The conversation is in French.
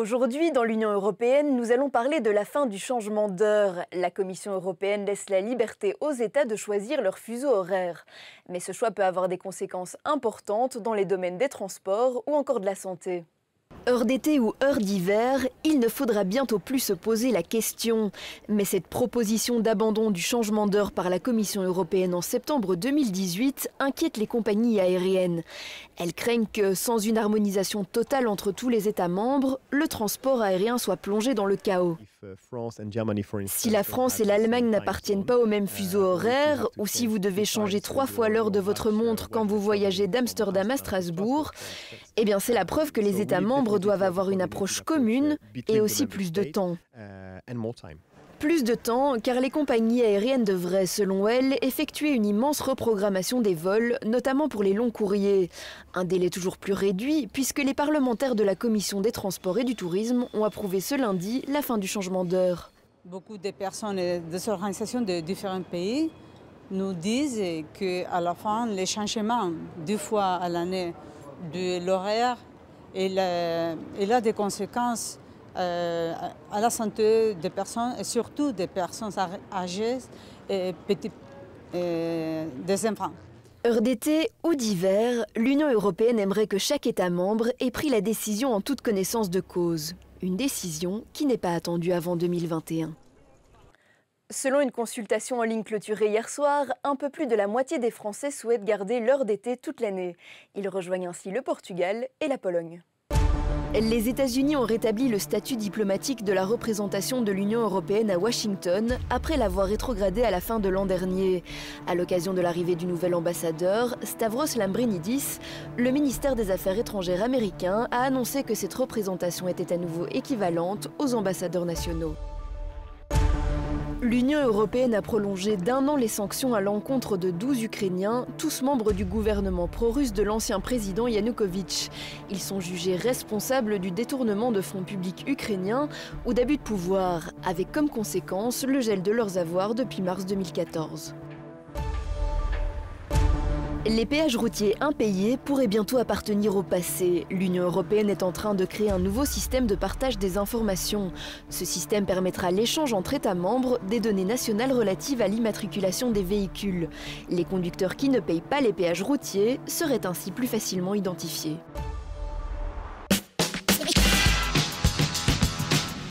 Aujourd'hui, dans l'Union européenne, nous allons parler de la fin du changement d'heure. La Commission européenne laisse la liberté aux États de choisir leur fuseau horaire. Mais ce choix peut avoir des conséquences importantes dans les domaines des transports ou encore de la santé. Heure d'été ou heure d'hiver, il ne faudra bientôt plus se poser la question. Mais cette proposition d'abandon du changement d'heure par la Commission européenne en septembre 2018 inquiète les compagnies aériennes. Elles craignent que, sans une harmonisation totale entre tous les États membres, le transport aérien soit plongé dans le chaos. Si la France et l'Allemagne n'appartiennent pas au même fuseau horaire, ou si vous devez changer 3 fois l'heure de votre montre quand vous voyagez d'Amsterdam à Strasbourg, eh bien c'est la preuve que les États membres doivent avoir une approche commune et aussi plus de temps. Plus de temps, car les compagnies aériennes devraient, selon elles, effectuer une immense reprogrammation des vols, notamment pour les longs courriers. Un délai toujours plus réduit, puisque les parlementaires de la Commission des Transports et du Tourisme ont approuvé ce lundi la fin du changement d'heure. Beaucoup de personnes et des organisations de différents pays nous disent qu'à la fin, les changements 2 fois à l'année de l'horaire, il a des conséquences à la santé des personnes et surtout des personnes âgées et des enfants. Heure d'été ou d'hiver, l'Union européenne aimerait que chaque État membre ait pris la décision en toute connaissance de cause. Une décision qui n'est pas attendue avant 2021. Selon une consultation en ligne clôturée hier soir, un peu plus de la moitié des Français souhaitent garder l'heure d'été toute l'année. Ils rejoignent ainsi le Portugal et la Pologne. Les États-Unis ont rétabli le statut diplomatique de la représentation de l'Union européenne à Washington après l'avoir rétrogradé à la fin de l'an dernier. À l'occasion de l'arrivée du nouvel ambassadeur, Stavros Lambrinidis, le ministère des Affaires étrangères américain a annoncé que cette représentation était à nouveau équivalente aux ambassadeurs nationaux. L'Union européenne a prolongé d'1 an les sanctions à l'encontre de 12 Ukrainiens, tous membres du gouvernement pro-russe de l'ancien président Yanukovych. Ils sont jugés responsables du détournement de fonds publics ukrainiens ou d'abus de pouvoir, avec comme conséquence le gel de leurs avoirs depuis mars 2014. Les péages routiers impayés pourraient bientôt appartenir au passé. L'Union européenne est en train de créer un nouveau système de partage des informations. Ce système permettra l'échange entre États membres des données nationales relatives à l'immatriculation des véhicules. Les conducteurs qui ne payent pas les péages routiers seraient ainsi plus facilement identifiés.